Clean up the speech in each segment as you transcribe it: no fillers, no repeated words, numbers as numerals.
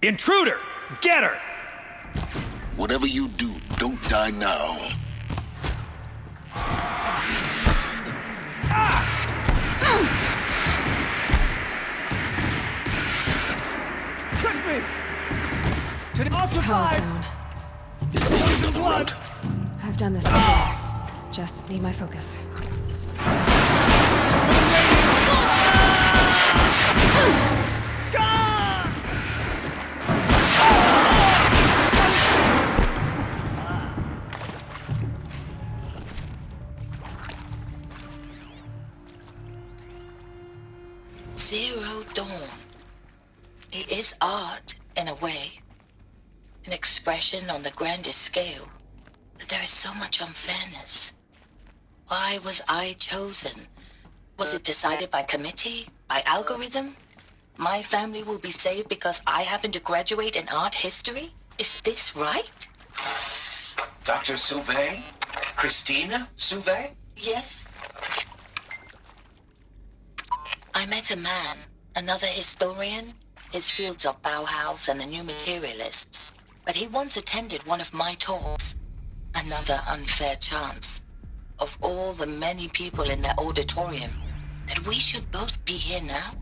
Intruder! Get her! Whatever you do, don't die now. Trick me! To ossify! Is there another route? I've done this before. Just need my focus. Zero Dawn. It is art, in a way. An expression on the grandest scale. But there is so much unfairness. Why was I chosen? Was it decided by committee? By algorithm? My family will be saved because I happen to graduate in art history? Is this right? Dr. Sauvé? Christina Sauvé? Yes. I met a man, another historian. His fields are Bauhaus and the New Materialists. But he once attended one of my talks. Another unfair chance. Of all the many people in that auditorium, that we should both be here now.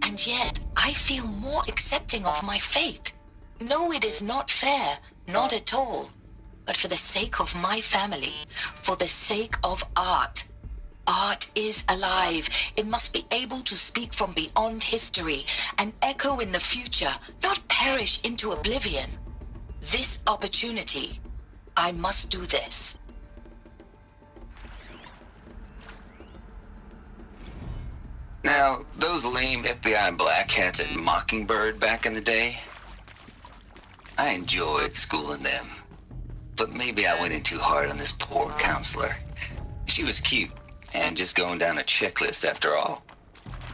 And yet, I feel more accepting of my fate. No, it is not fair, not at all. But for the sake of my family, for the sake of art. Art is alive. It must be able to speak from beyond history and echo in the future, not perish into oblivion. This opportunity, I must do this. Now, those lame FBI black hats at Mockingbird back in the day, I enjoyed schooling them. But maybe I went in too hard on this poor counselor. She was cute, and just going down a checklist after all.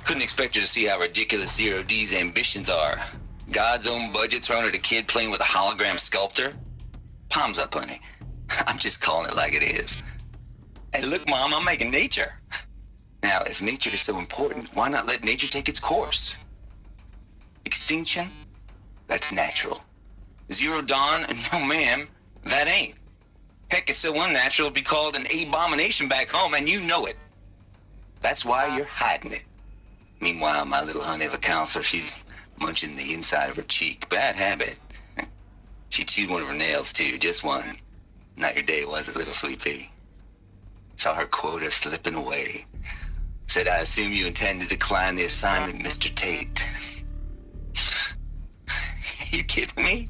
Couldn't expect her to see how ridiculous Zero D's ambitions are. God's own budget thrown at a kid playing with a hologram sculptor? Palms up, honey. I'm just calling it like it is. Hey, look, Mom, I'm making nature. Now, if nature is so important, why not let nature take its course? Extinction? That's natural. Zero Dawn? No, ma'am, that ain't. Heck, it's so unnatural it'd be called an abomination back home, and you know it. That's why you're hiding it. Meanwhile, my little honey of a counselor, she's munching the inside of her cheek. Bad habit. She chewed one of her nails, too, just one. Not your day, was it, little sweet pea? Saw her quota slipping away. Said, I assume you intend to decline the assignment, Mr. Tate. You kidding me?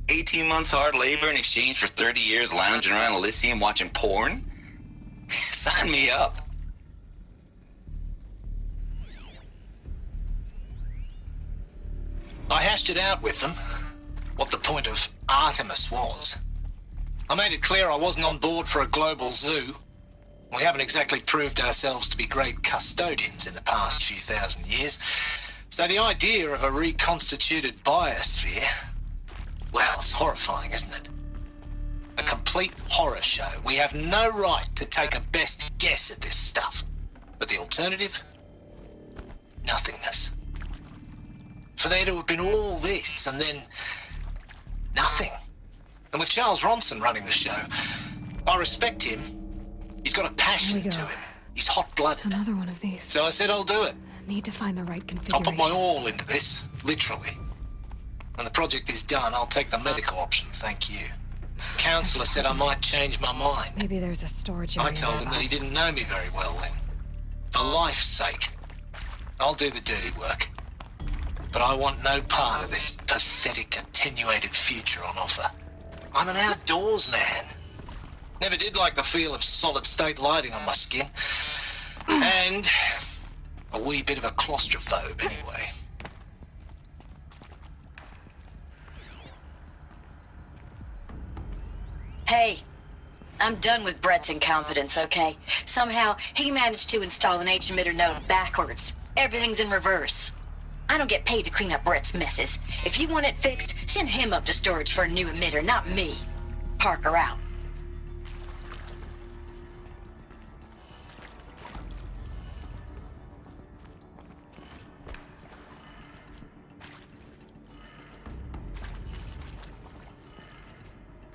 18 months hard labor in exchange for 30 years lounging around Elysium watching porn? Sign me up. I hashed it out with them, what the point of Artemis was. I made it clear I wasn't on board for a global zoo. We haven't exactly proved ourselves to be great custodians in the past few thousand years. So the idea of a reconstituted biosphere, well, it's horrifying, isn't it? A complete horror show. We have no right to take a best guess at this stuff. But the alternative? Nothingness. For there to have been all this and then nothing. And with Charles Ronson running the show, I respect him. He's got a passion to him. He's hot-blooded. Another one of these. So I said I'll do it. Need to find the right I'll configuration. put my all into this, literally. When the project is done, I'll take the medical option, thank you. Counselor said I might change my mind. Maybe there's a storage area. I told him that he didn't know me very well then. For life's sake, I'll do the dirty work. But I want no part of this pathetic, attenuated future on offer. I'm an outdoors man. Never did like the feel of solid-state lighting on my skin. And a wee bit of a claustrophobe, anyway. Hey, I'm done with Brett's incompetence, okay? Somehow, he managed to install an H-emitter node backwards. Everything's in reverse. I don't get paid to clean up Brett's messes. If you want it fixed, send him up to storage for a new emitter, not me. Parker out.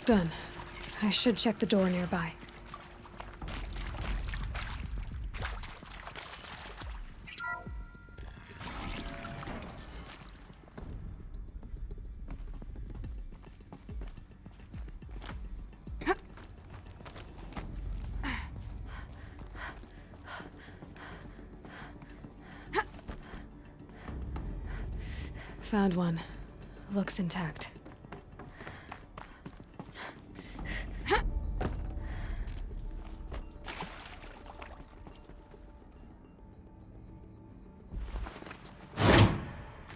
Done. I should check the door nearby. Found one. Looks intact.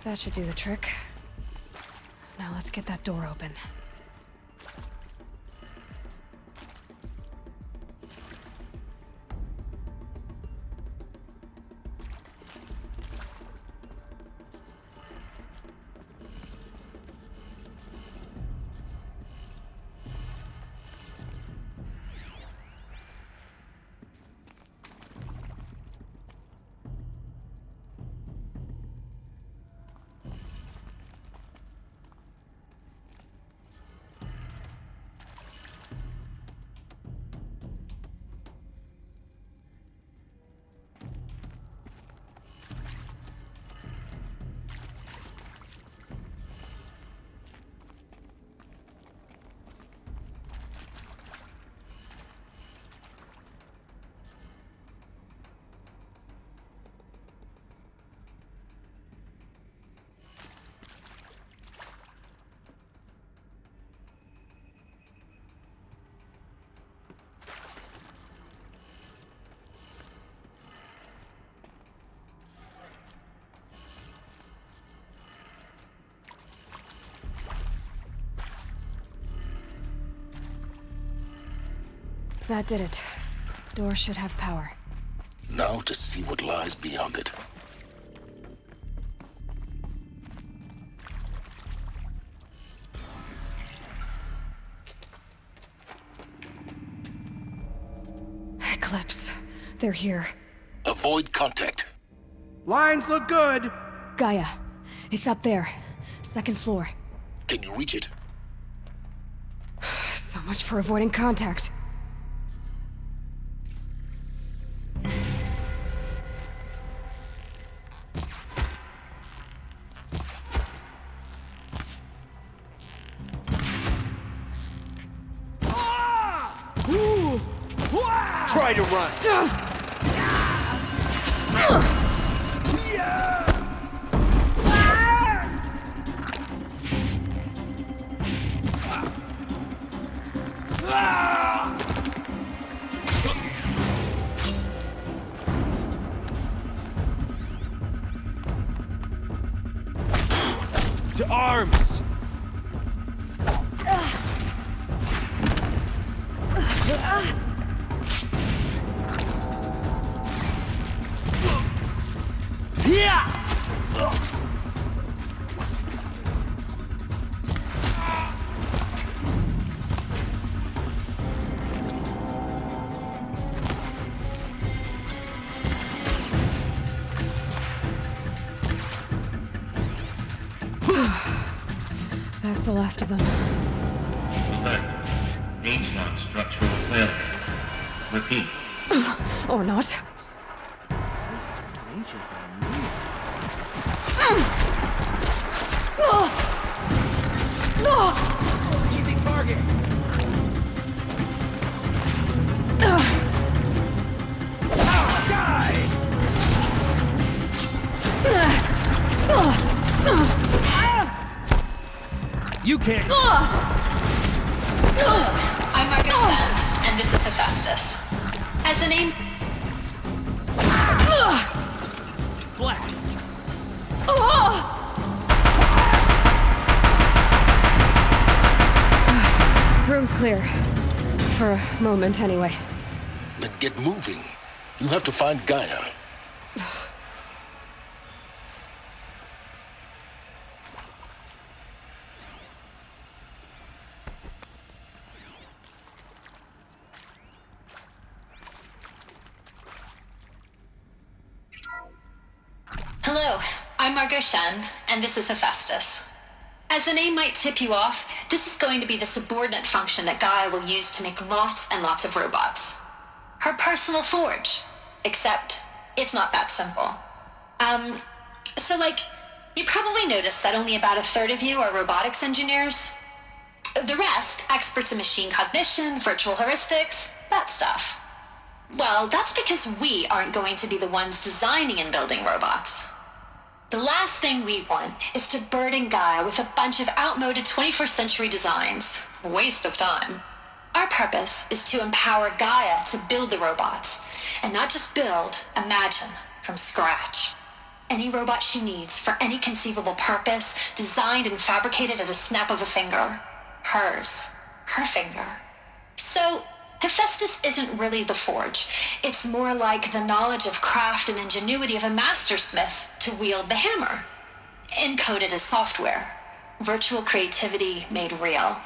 That should do the trick. Now let's get that door open. That did it. Door should have power. Now to see what lies beyond it. Eclipse. They're here. Avoid contact. Lines look good. Gaia. It's up there. Second floor. Can you reach it? So much for avoiding contact. Try to run. To arms. That's the last of them. Alert. H-lock structural failure. Repeat. Or not. Easy target. Die! You can't. I'm Margaret Shen, and this is Hephaestus. As the name... Blast. Room's clear. For a moment, anyway. Then get moving. You have to find Gaia. Hello, I'm Margot Shen, and this is Hephaestus. As the name might tip you off, this is going to be the subordinate function that Gaia will use to make lots and lots of robots. Her personal forge. Except, it's not that simple. So you probably noticed that only about a third of you are robotics engineers. The rest, experts in machine cognition, virtual heuristics, that stuff. Well, that's because we aren't going to be the ones designing and building robots. The last thing we want is to burden Gaia with a bunch of outmoded 21st century designs. Waste of time. Our purpose is to empower Gaia to build the robots, and not just build, imagine, from scratch. Any robot she needs for any conceivable purpose, designed and fabricated at a snap of a finger. Hers. Her finger. So, Hephaestus isn't really the forge. It's more like the knowledge of craft and ingenuity of a mastersmith to wield the hammer. Encoded as software. Virtual creativity made real.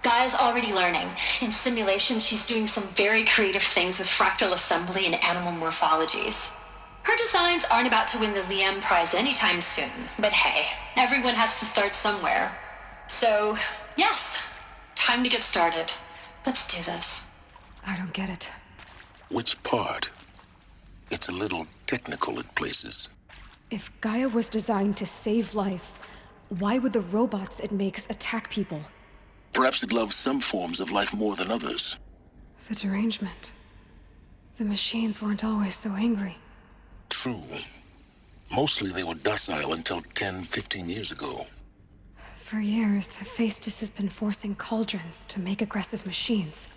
Gaia's already learning. In simulation, she's doing some very creative things with fractal assembly and animal morphologies. Her designs aren't about to win the Liam Prize anytime soon, but hey, everyone has to start somewhere. So, yes, time to get started. Let's do this. I don't get it. Which part? It's a little technical in places. If Gaia was designed to save life, why would the robots it makes attack people? Perhaps it loves some forms of life more than others. The derangement. The machines weren't always so angry. True. Mostly they were docile until 10, 15 years ago. For years, Hephaestus has been forcing cauldrons to make aggressive machines.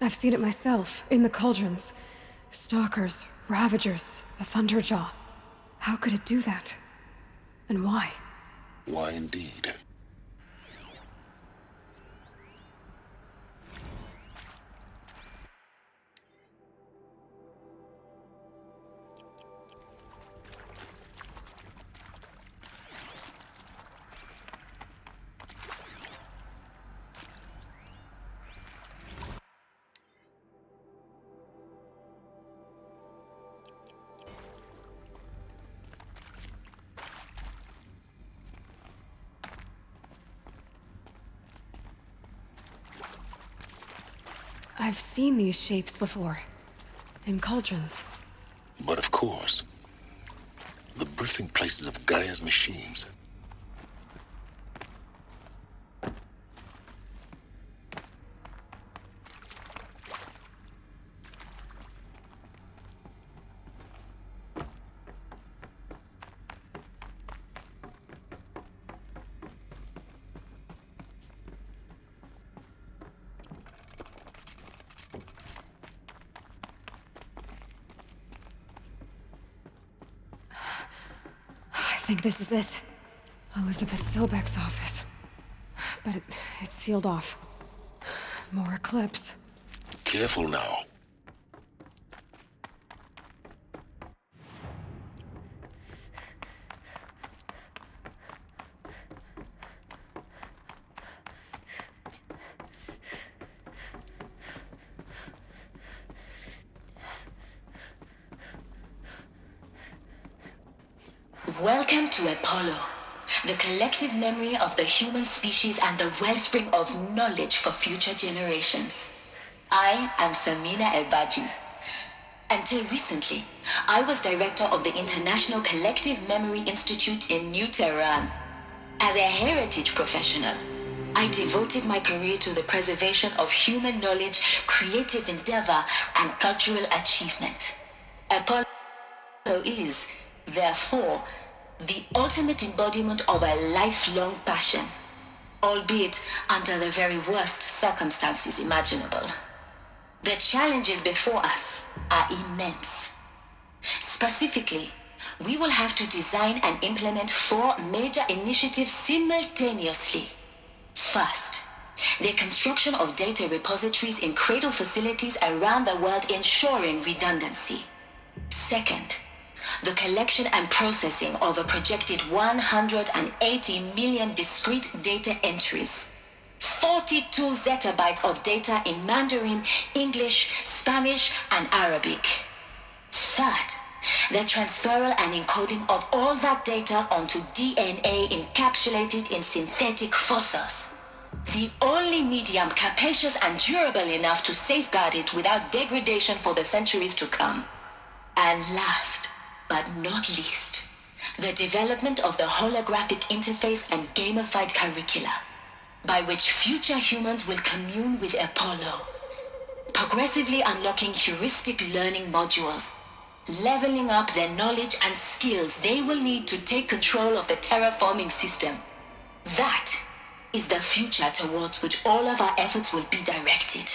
I've seen it myself, in the cauldrons. Stalkers, Ravagers, the Thunderjaw. How could it do that? And why? Why indeed? I've seen these shapes before. In cauldrons. But of course, the birthing places of Gaia's machines. I think this is it. Elizabeth Sobek's office. But it's sealed off. More Eclipse. Careful now. Welcome to Apollo, the collective memory of the human species and the wellspring of knowledge for future generations. I am Samina Elbaji. Until recently, I was director of the International Collective Memory Institute in New Tehran. As a heritage professional, I devoted my career to the preservation of human knowledge, creative endeavor, and cultural achievement. Apollo is, therefore, the ultimate embodiment of a lifelong passion, albeit under the very worst circumstances imaginable. The challenges before us are immense. Specifically, we will have to design and implement 4 major initiatives simultaneously. First, the construction of data repositories in cradle facilities around the world ensuring redundancy. Second, the collection and processing of a projected 180 million discrete data entries, 42 zettabytes of data in Mandarin, English, Spanish, and Arabic. Third, the transferal and encoding of all that data onto DNA encapsulated in synthetic fossils. The only medium capacious and durable enough to safeguard it without degradation for the centuries to come. And last, but not least, the development of the holographic interface and gamified curricula, by which future humans will commune with Apollo, progressively unlocking heuristic learning modules, leveling up their knowledge and skills they will need to take control of the terraforming system. That is the future towards which all of our efforts will be directed.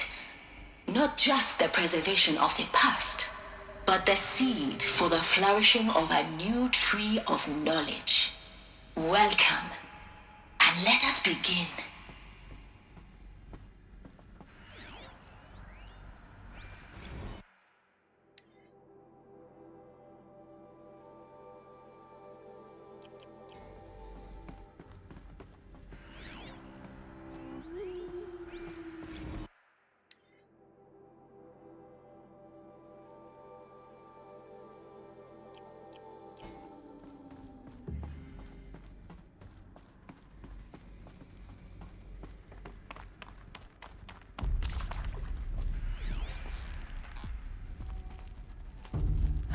Not just the preservation of the past, but the seed for the flourishing of a new tree of knowledge. Welcome, and let us begin.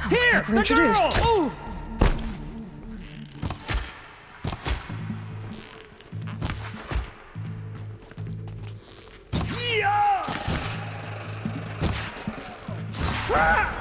Here, like we're the girl! introduced. Ooh! Yeah! Ah!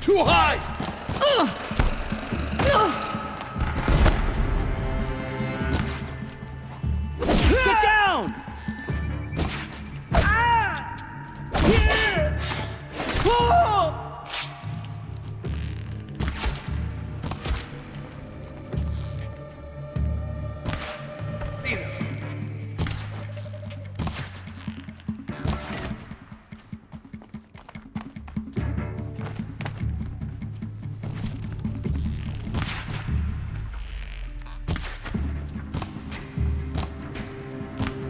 Too high! Get down! Ah! Here! Oh! See them.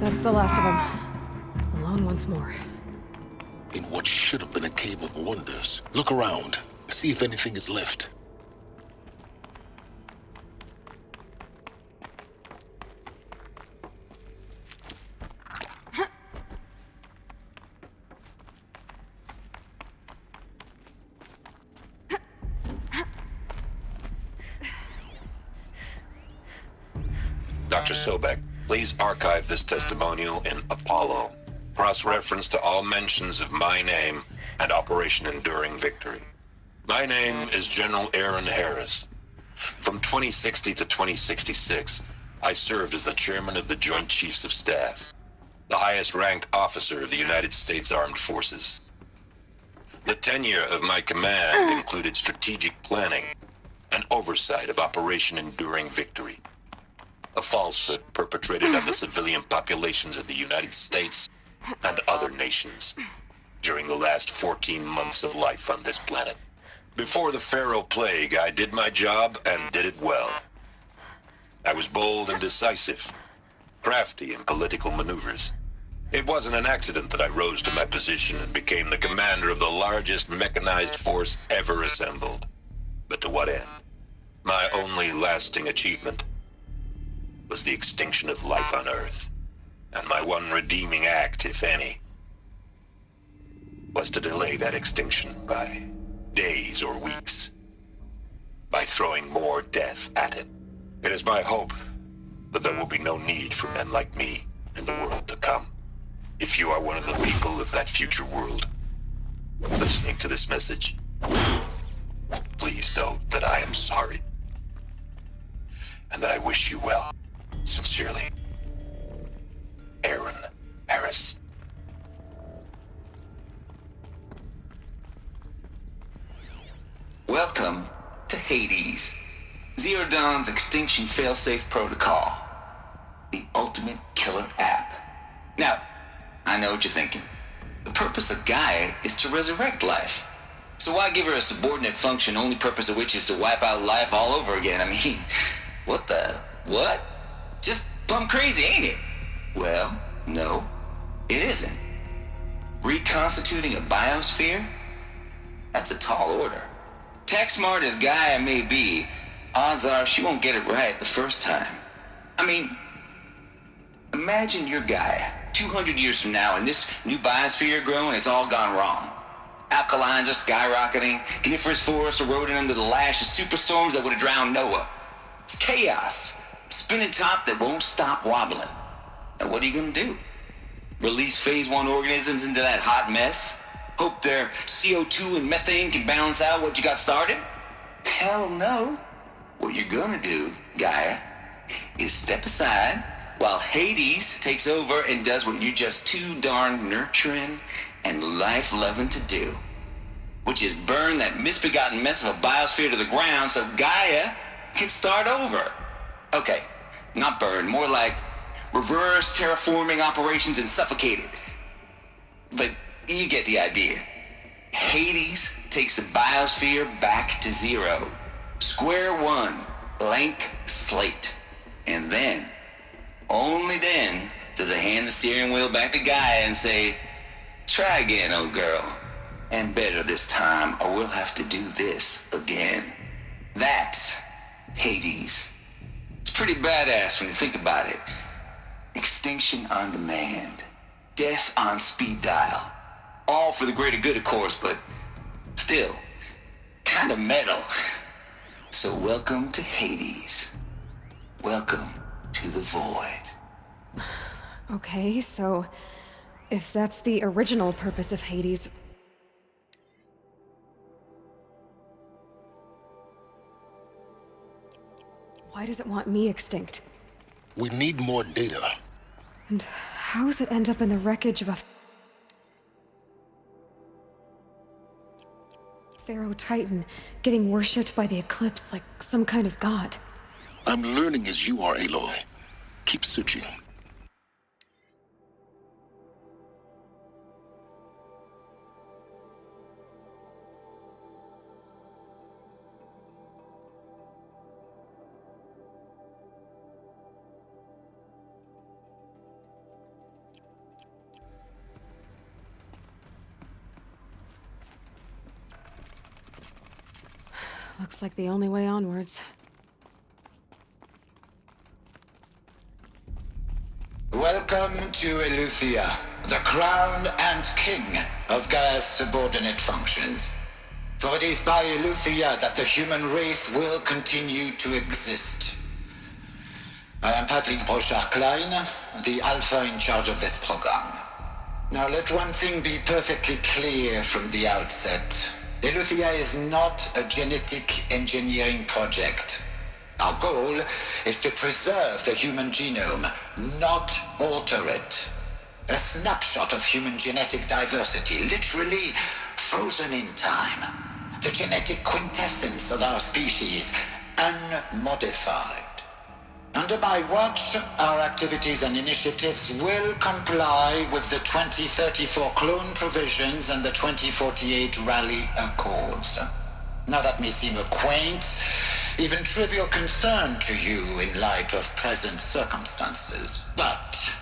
That's the last of them. Alone once more. In what should have been a cave of wonders. Look around. See if anything is left. Dr. Sobek, please archive this testimonial in Apollo. Cross-reference to all mentions of my name and Operation Enduring Victory. My name is General Aaron Harris. From 2060 to 2066, I served as the chairman of the Joint Chiefs of Staff, the highest-ranked officer of the United States Armed Forces. The tenure of my command included strategic planning and oversight of Operation Enduring Victory, a falsehood perpetrated on the civilian populations of the United States and other nations during the last 14 months of life on this planet. Before the Pharaoh Plague, I did my job and did it well. I was bold and decisive, crafty in political maneuvers. It wasn't an accident that I rose to my position and became the commander of the largest mechanized force ever assembled. But to what end? My only lasting achievement was the extinction of life on Earth. And my one redeeming act, if any, was to delay that extinction by days or weeks, by throwing more death at it. It is my hope that there will be no need for men like me in the world to come. If you are one of the people of that future world listening to this message, please know that I am sorry and that I wish you well. Sincerely, Aaron Harris. Welcome to Hades, Zero Dawn's extinction failsafe protocol, the ultimate killer app. Now, I I know what you're thinking. The purpose of Gaia is to resurrect life. So why give her a subordinate function, only purpose of which is to wipe out life all over again? I mean, what? Just plumb crazy, ain't it? Well, no, it isn't. Reconstituting a biosphere? That's a tall order. Tech smart as Gaia may be, odds are she won't get it right the first time. I mean, imagine you're Gaia, 200 years from now, and this new biosphere you're growing, it's all gone wrong. Alkalines are skyrocketing, coniferous forests eroding under the lash of superstorms that would have drowned Noah. It's chaos, spinning top that won't stop wobbling. Now what are you gonna do? Release phase 1 organisms into that hot mess? Hope their CO2 and methane can balance out what you got started? Hell no. What you're gonna do, Gaia, is step aside while Hades takes over and does what you're just too darn nurturing and life-loving to do, which is burn that misbegotten mess of a biosphere to the ground so Gaia can start over. Okay, not burn, more like reverse terraforming operations and suffocate it. But you get the idea. Hades takes the biosphere back to zero. Square one, blank slate. And then, only then, does it hand the steering wheel back to Gaia and say, try again, old girl. And better this time, or we'll have to do this again. That's Hades. It's pretty badass when you think about it. Extinction on demand. Death on speed dial. All for the greater good, of course, but still, kind of metal. So welcome to Hades. Welcome to the void. Okay, so if that's the original purpose of Hades, why does it want me extinct? We need more data. And how does it end up in the wreckage of a Pharaoh Titan getting worshipped by the Eclipse like some kind of god? I'm learning as you are, Aloy. Keep searching. Looks like the only way onwards. Welcome to Eleuthia, the crown and king of Gaia's subordinate functions. For it is by Eleuthia that the human race will continue to exist. I am Patrick Brochard-Klein, the Alpha in charge of this program. Now let one thing be perfectly clear from the outset. Eleuthia is not a genetic engineering project. Our goal is to preserve the human genome, not alter it. A snapshot of human genetic diversity, literally frozen in time. The genetic quintessence of our species, unmodified. Under my watch, our activities and initiatives will comply with the 2034 clone provisions and the 2048 Raleigh Accords. Now that may seem a quaint, even trivial concern to you in light of present circumstances, but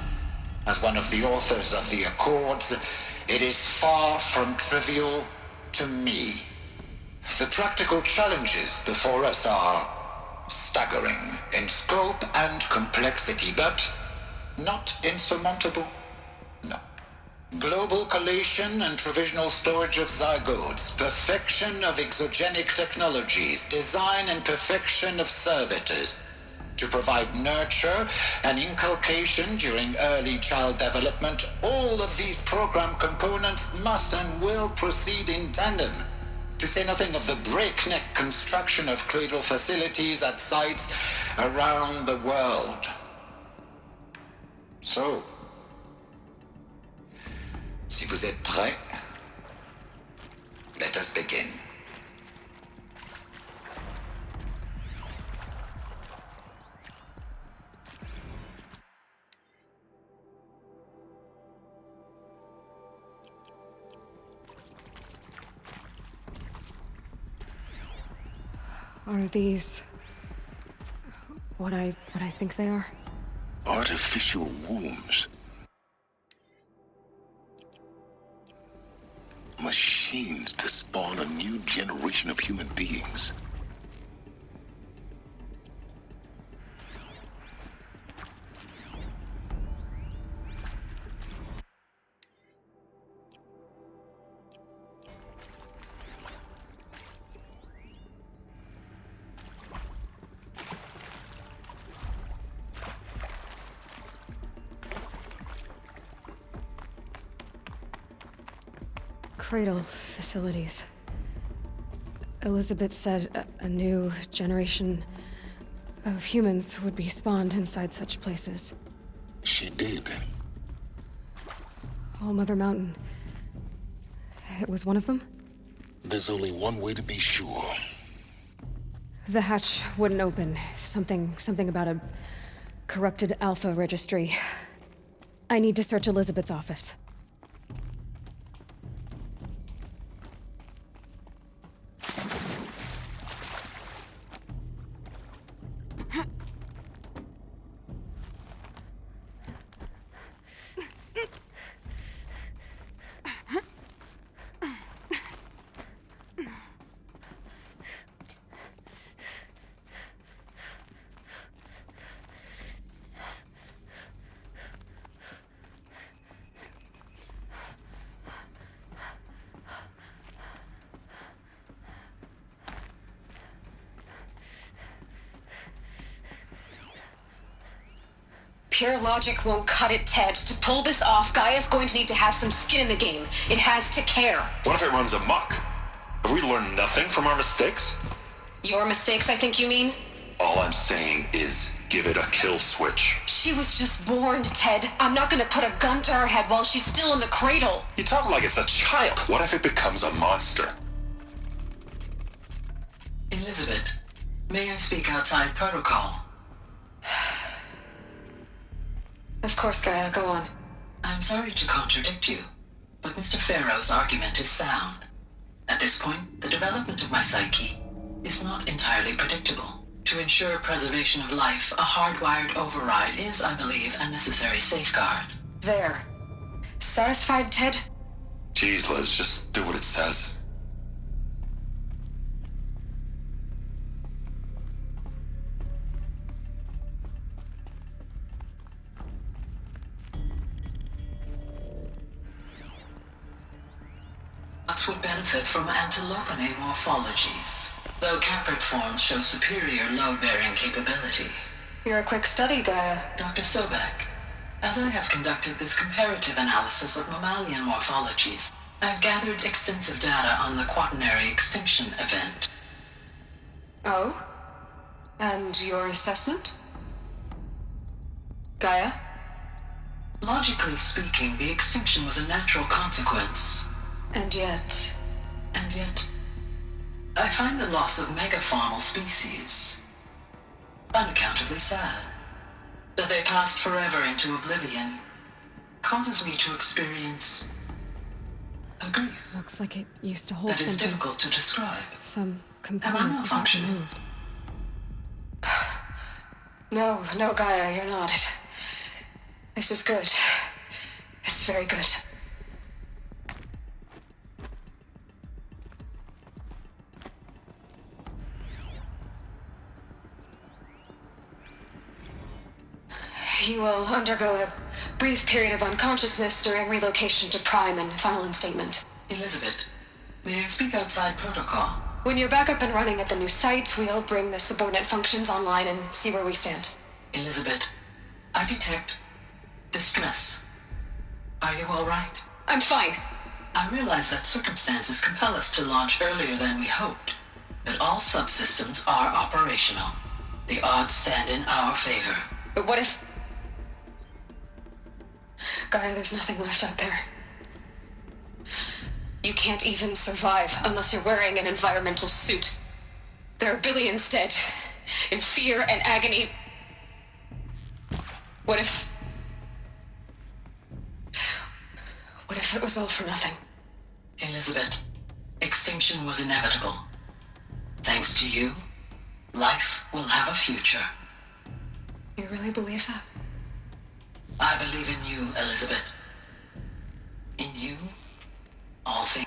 as one of the authors of the Accords, it is far from trivial to me. The practical challenges before us are staggering in scope and complexity, but not insurmountable. No. Global collation and provisional storage of zygotes, perfection of exogenic technologies, design and perfection of servitors to provide nurture and inculcation during early child development. All of these program components must and will proceed in tandem. To say nothing of the breakneck construction of cradle facilities at sites around the world. So, si vous êtes prêts, let us begin. Are these... what I think they are? Artificial wombs. Machines to spawn a new generation of human beings. Cradle facilities. Elizabeth said a new generation of humans would be spawned inside such places. She did. All Mother Mountain. It was one of them? There's only one way to be sure. The hatch wouldn't open. Something about a corrupted Alpha registry. I need to search Elizabeth's office. Pure logic won't cut it, Ted. To pull this off, Gaia's going to need to have some skin in the game. It has to care. What if it runs amok? Have we learned nothing from our mistakes? Your mistakes, I think you mean? All I'm saying is, give it a kill switch. She was just born, Ted. I'm not gonna put a gun to her head while she's still in the cradle. You talk like it's a child. What if it becomes a monster? Elizabeth, may I speak outside protocol? Of course, Gaia, go on. I'm sorry to contradict you, but Mr. Farrow's argument is sound. At this point, the development of my psyche is not entirely predictable. To ensure preservation of life, a hardwired override is, I believe, a necessary safeguard. There. Satisfied, Ted? Jeez, Liz, just do what it says. Lots would benefit from antilopinae morphologies, though caprid forms show superior load-bearing capability. You're a quick study, Gaia. Dr. Sobek, as I have conducted this comparative analysis of mammalian morphologies, I've gathered extensive data on the quaternary extinction event. Oh? And your assessment? Gaia? Logically speaking, the extinction was a natural consequence. And yet, I find the loss of megafaunal species unaccountably sad. That they passed forever into oblivion causes me to experience a grief Looks like it used to hold that is something. difficult to describe. Some Am I component that got malfunctioning? removed. No, Gaia, you're not. This is good. It's very good. You will undergo a brief period of unconsciousness during relocation to Prime and final instatement. Elizabeth, may I speak outside protocol? When you're back up and running at the new site, we'll bring the subordinate functions online and see where we stand. Elizabeth, I detect distress. Are you all right? I'm fine. I realize that circumstances compel us to launch earlier than we hoped, but all subsystems are operational. The odds stand in our favor. But what if... Gaia, there's nothing left out there. You can't even survive unless you're wearing an environmental suit. There are billions dead, in fear and agony. What if it was all for nothing? Elizabeth, extinction was inevitable. Thanks to you life will have a future. You really believe that? I believe in you, Elizabeth. In you, all things.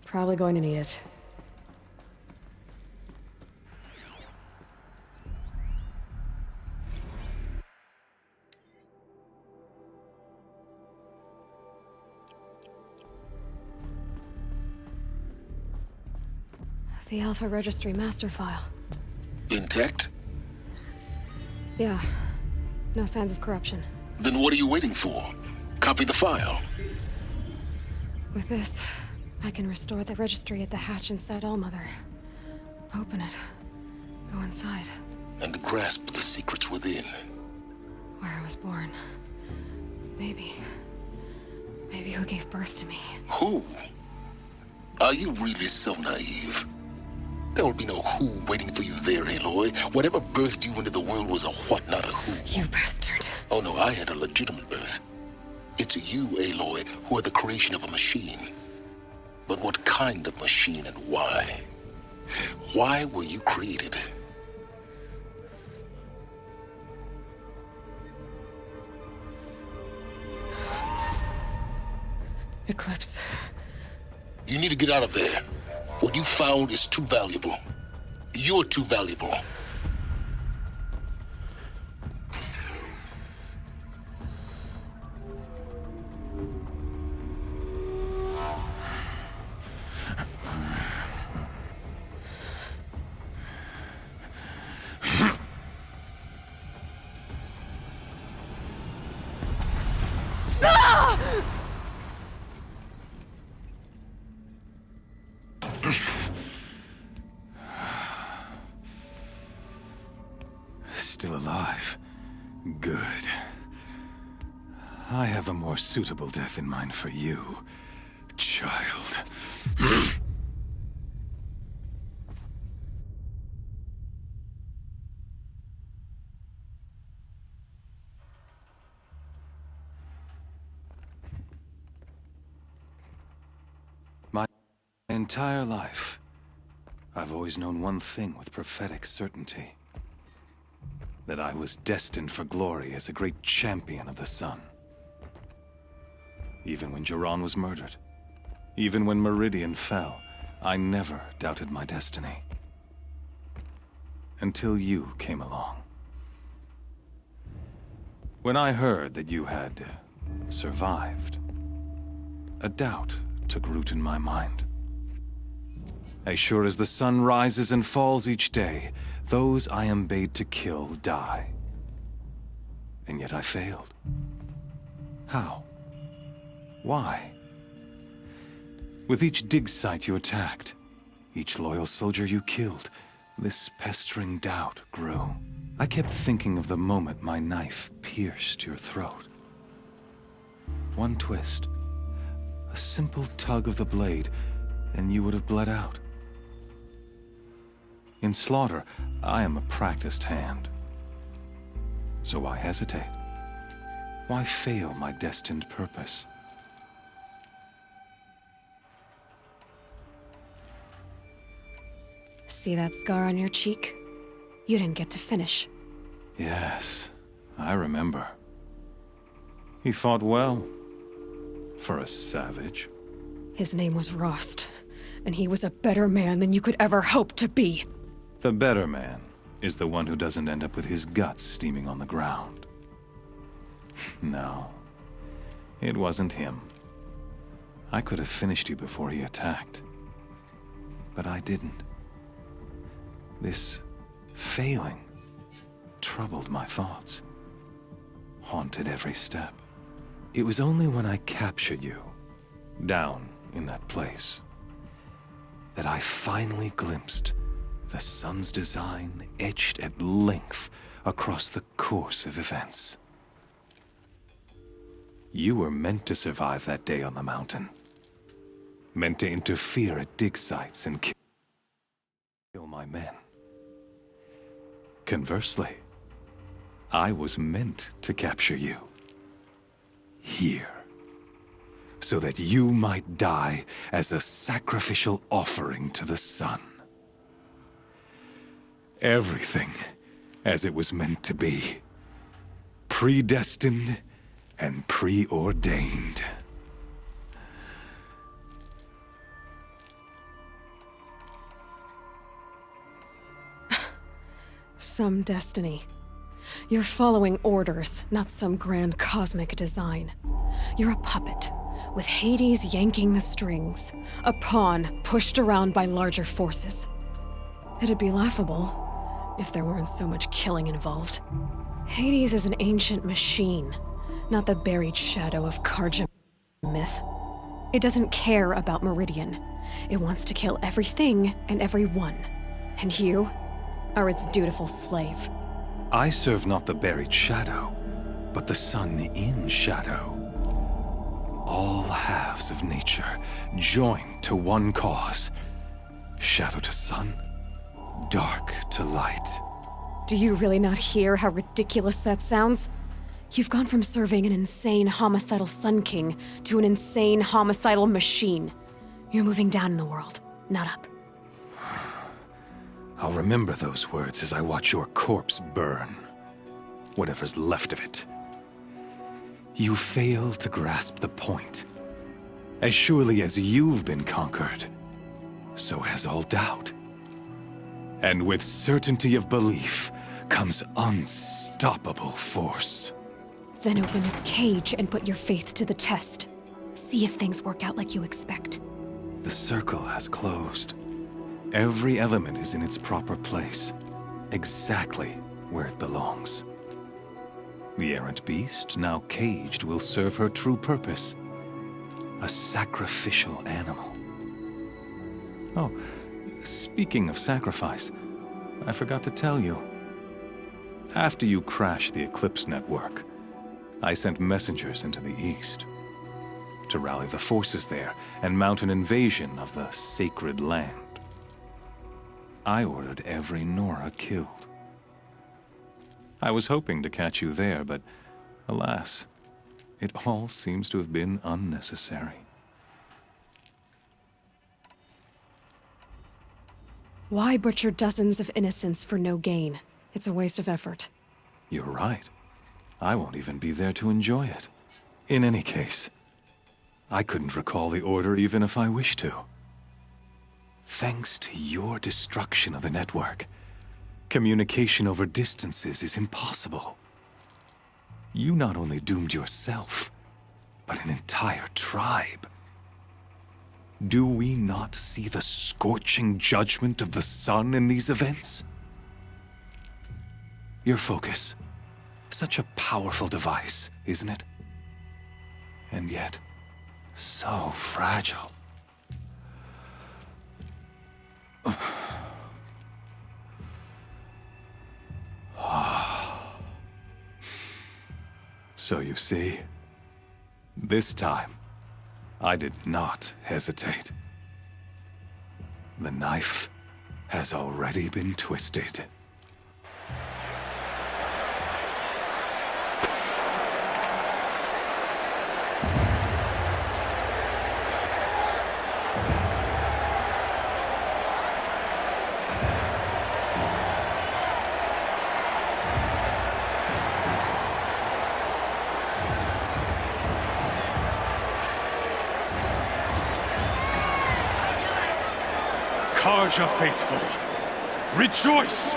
Probably going to need it. The Alpha Registry master file. Intact? Yeah. No signs of corruption. Then what are you waiting for? Copy the file. With this, I can restore the registry at the hatch inside Allmother. Open it. Go inside. And grasp the secrets within. Where I was born. Maybe who gave birth to me. Who? Are you really so naive? There will be no who waiting for you there, Aloy. Whatever birthed you into the world was a what, not a who. You bastard. Oh no, I had a legitimate birth. It's you, Aloy, who are the creation of a machine. But what kind of machine and why? Why were you created? Eclipse. You need to get out of there. What you found is too valuable. You're too valuable. Still alive. Good. I have a more suitable death in mind for you, child. My entire life, I've always known one thing with prophetic certainty. That I was destined for glory as a great champion of the sun. Even when Jiran was murdered, even when Meridian fell, I never doubted my destiny. Until you came along. When I heard that you had survived, a doubt took root in my mind. As sure as the sun rises and falls each day, those I am bade to kill die. And yet I failed. How? Why? With each dig site you attacked, each loyal soldier you killed, this pestering doubt grew. I kept thinking of the moment my knife pierced your throat. One twist, a simple tug of the blade, and you would have bled out. In slaughter, I am a practiced hand. So why hesitate? Why fail my destined purpose? See that scar on your cheek? You didn't get to finish. Yes, I remember. He fought well. For a savage. His name was Rost, and he was a better man than you could ever hope to be. The better man is the one who doesn't end up with his guts steaming on the ground. No, it wasn't him. I could have finished you before he attacked. But I didn't. This failing troubled my thoughts, haunted every step. It was only when I captured you, down in that place, that I finally glimpsed the sun's design etched at length across the course of events. You were meant to survive that day on the mountain. Meant to interfere at dig sites and kill my men. Conversely, I was meant to capture you. Here. So that you might die as a sacrificial offering to the sun. Everything as it was meant to be. Predestined and preordained. Some destiny. You're following orders, not some grand cosmic design. You're a puppet, with Hades yanking the strings, a pawn pushed around by larger forces. It'd be laughable if there weren't so much killing involved. Hades is an ancient machine, not the buried shadow of Kharja myth. It doesn't care about Meridian. It wants to kill everything and everyone. And you are its dutiful slave. I serve not the buried shadow, but the sun in shadow. All halves of nature joined to one cause. Shadow to sun, dark to light. Do you really not hear how ridiculous that sounds? You've gone from serving an insane homicidal Sun King to an insane homicidal machine. You're moving down in the world, not up. I'll remember those words as I watch your corpse burn. Whatever's left of it. You fail to grasp the point. As surely as you've been conquered, so has all doubt. And with certainty of belief comes unstoppable force. Then open this cage and put your faith to the test. See if things work out like you expect. The circle has closed. Every element is in its proper place, exactly where it belongs. The errant beast, now caged, will serve her true purpose. A sacrificial animal. Oh, speaking of sacrifice, I forgot to tell you. After you crashed the Eclipse network, I sent messengers into the east to rally the forces there and mount an invasion of the sacred land. I ordered every Nora killed. I was hoping to catch you there, but alas, it all seems to have been unnecessary. Why butcher dozens of innocents for no gain? It's a waste of effort. You're right. I won't even be there to enjoy it. In any case, I couldn't recall the order even if I wished to. Thanks to your destruction of the network, communication over distances is impossible. You not only doomed yourself, but an entire tribe. Do we not see the scorching judgment of the sun in these events? Your focus, such a powerful device, isn't it? And yet, so fragile. So you see, this time, I did not hesitate. The knife has already been twisted. Kharja faithful, rejoice!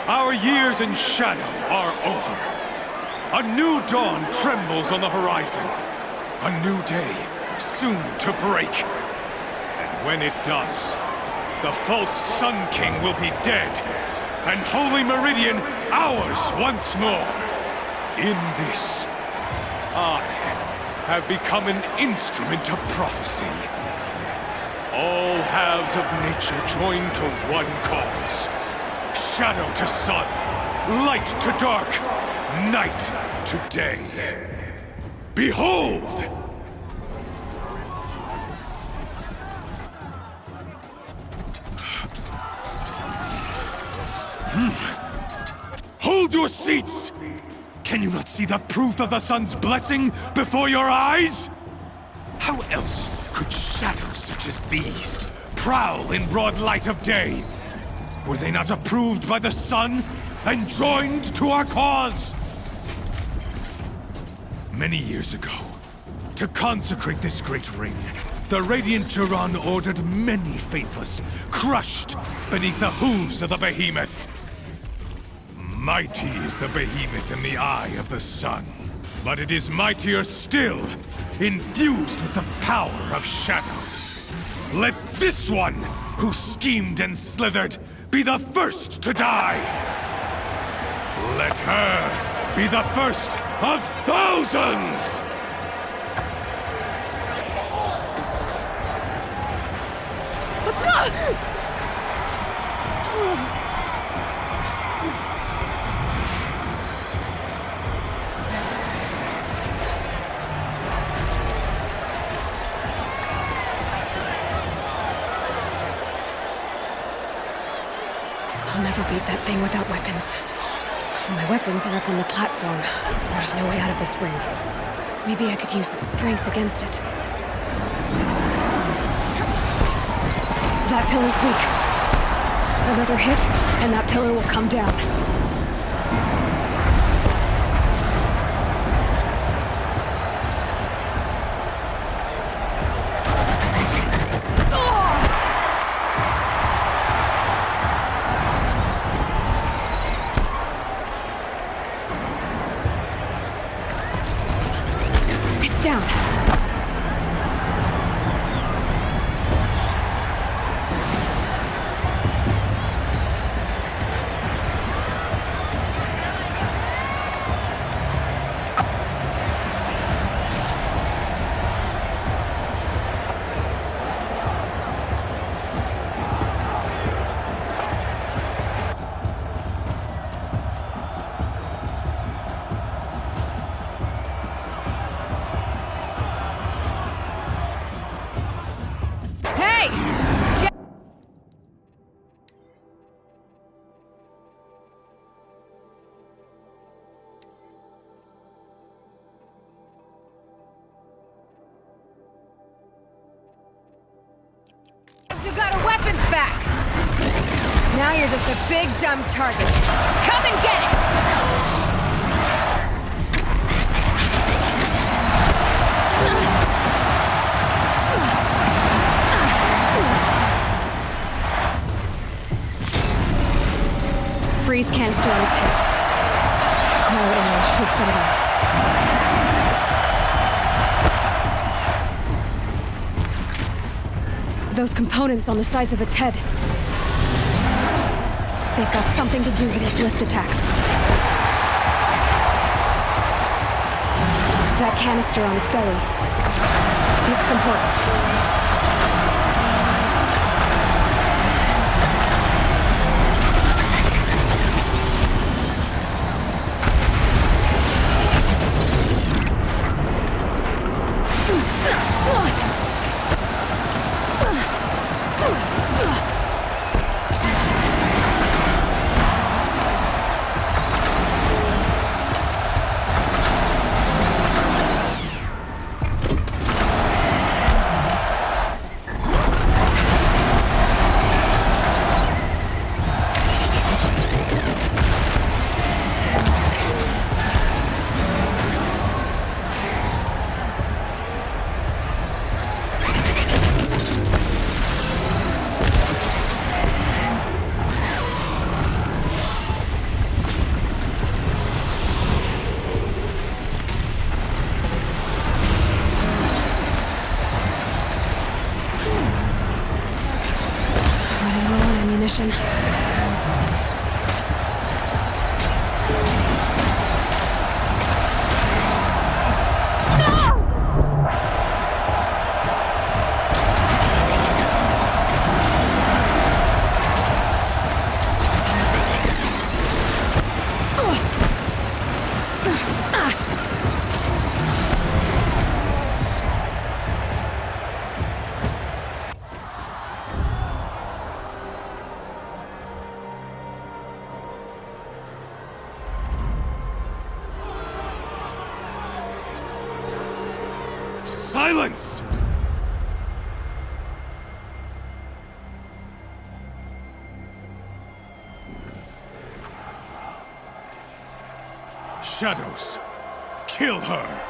Our years in shadow are over. A new dawn trembles on the horizon. A new day soon to break. And when it does, the false Sun King will be dead, and Holy Meridian ours once more. In this, I have become an instrument of prophecy. All halves of nature join to one cause. Shadow to sun, light to dark, night to day. Behold! Hold your seats! Can you not see the proof of the sun's blessing before your eyes? How else could shadows such as these prowl in broad light of day? Were they not approved by the sun and joined to our cause? Many years ago, to consecrate this great ring, the Radiant Turan ordered many faithless, crushed beneath the hooves of the behemoth. Mighty is the behemoth in the eye of the sun, but it is mightier still, infused with the power of shadow. Let this one, who schemed and slithered, be the first to die! Let her be the first of thousands! I'll never beat that thing without weapons. My weapons are up on the platform. There's no way out of this ring. Maybe I could use its strength against it. That pillar's weak. Another hit, and that pillar will come down. Down. You got our weapons back! Now you're just a big, dumb target. Come and get it! Freeze canister on its hips. Cryo arrow should set it off. Those components on the sides of its head. They've got something to do with its lift attacks. That canister on its belly looks important. Silence! Shadows, kill her!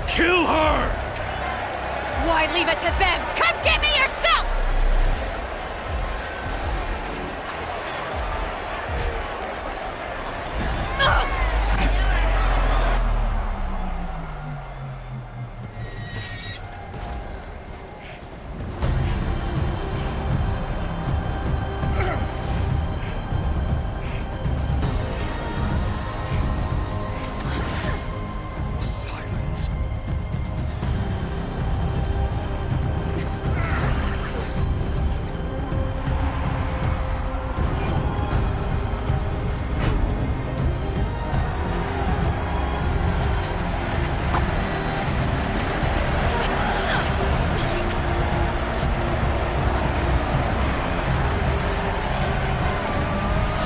Kill her! Why leave it to them? Come get me yourself! Silence.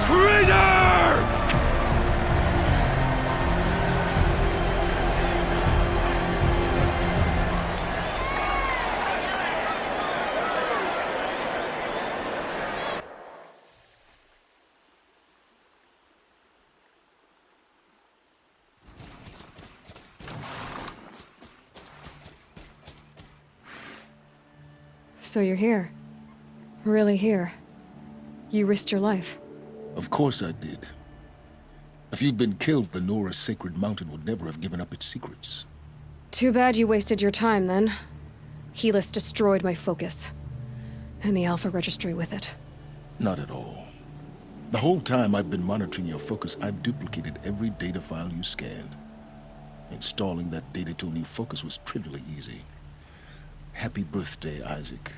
Traitor! So you're here. Really here. You risked your life. Of course I did. If you'd been killed, the Nora's sacred mountain would never have given up its secrets. Too bad you wasted your time, then. Helis destroyed my focus. And the Alpha Registry with it. Not at all. The whole time I've been monitoring your focus, I've duplicated every data file you scanned. Installing that data to a new focus was trivially easy. Happy birthday, Isaac.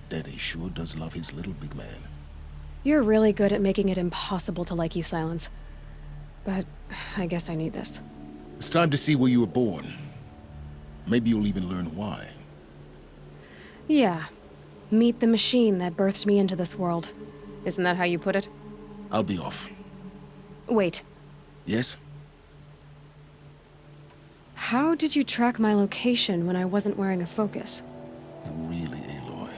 Daddy sure does love his little big man. You're really good at making it impossible to like you, Silence. But I guess I need this. It's time to see where you were born. Maybe you'll even learn why. Yeah. Meet the machine that birthed me into this world. Isn't that how you put it? I'll be off. Wait. Yes? How did you track my location when I wasn't wearing a focus? Really, Aloy?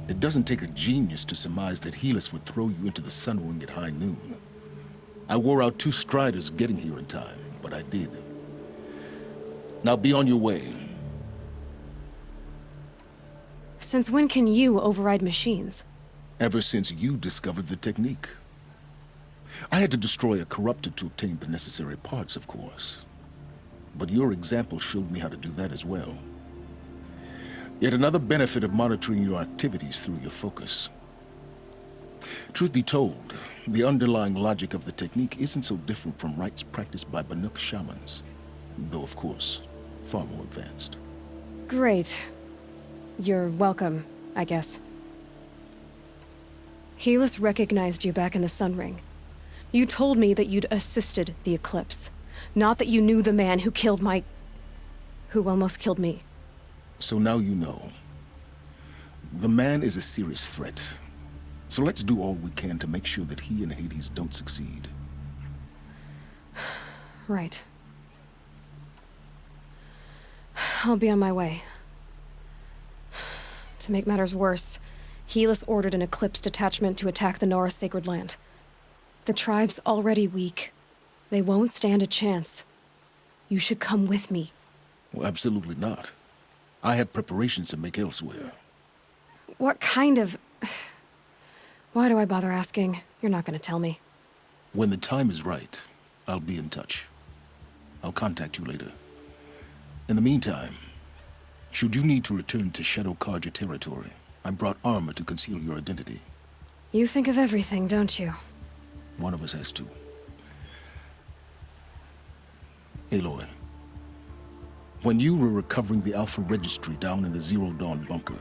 It doesn't take a genius to surmise that Helis would throw you into the Sun Wing at high noon. I wore out 2 striders getting here in time, but I did. Now be on your way. Since when can you override machines? Ever since you discovered the technique. I had to destroy a corruptor to obtain the necessary parts, of course. But your example showed me how to do that as well. Yet another benefit of monitoring your activities through your focus. Truth be told, the underlying logic of the technique isn't so different from rites practiced by Banuk shamans. Though, of course, far more advanced. Great. You're welcome, I guess. Helis recognized you back in the Sun Ring. You told me that you'd assisted the Eclipse. Not that you knew the man who killed who almost killed me. So now you know. The man is a serious threat. So let's do all we can to make sure that he and Hades don't succeed. Right. I'll be on my way. To make matters worse, Helis ordered an Eclipse detachment to attack the Nora Sacred Land. The tribe's already weak. They won't stand a chance. You should come with me. Well, absolutely not. I have preparations to make elsewhere. What kind of... Why do I bother asking? You're not gonna tell me. When the time is right, I'll be in touch. I'll contact you later. In the meantime, should you need to return to Shadow Carja territory, I brought armor to conceal your identity. You think of everything, don't you? One of us has to. Aloy, when you were recovering the Alpha Registry down in the Zero Dawn bunker,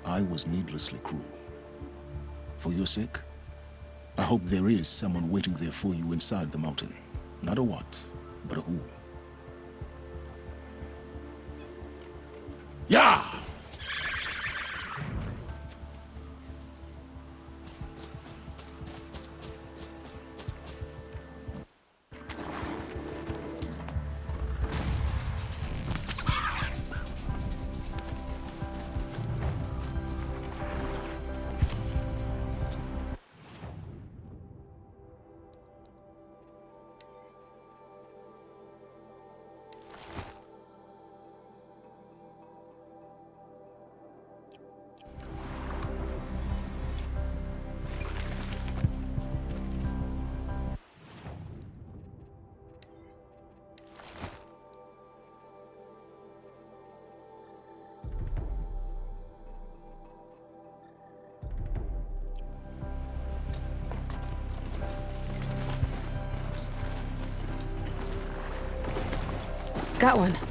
I was needlessly cruel. For your sake, I hope there is someone waiting there for you inside the mountain. Not a what, but a who. Yeah! Got one.